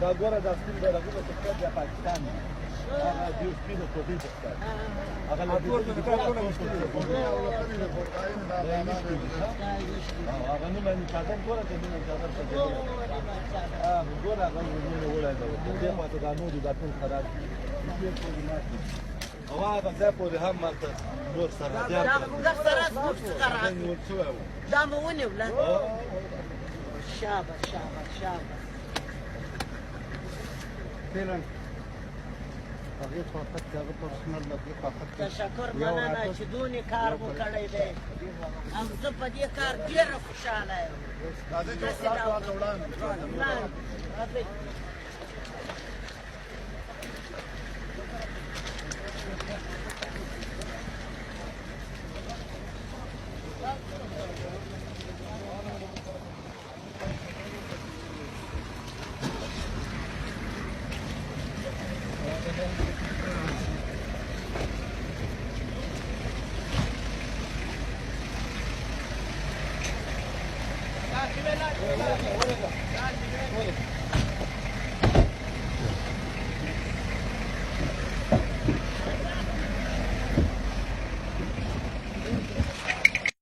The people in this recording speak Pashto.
دا ګوره دا سپین بیرغونه چې ښکاري د پاکستان دي هغه دوی سپینو ټوټې ته ښکاري هغه له دې هغه نوم یې چادر ګوره چې نوم یې چادر ته ګوره هغه نومونه وړی ده دې خوا ته دا نور دي دا ټول خراب دي او هغه ځای پورې هم ماته نور سره دا مو ونیوله شابه شابه شابه فعلا هغې طاقت چې هغه پرسنل د دې طاقت تشکر مننه چې دونې کار مو کړی دی او زه په دې کار ډېره خوشحاله یم راځئ چې ستاسو ورته وړاندې Dale, dale, dale.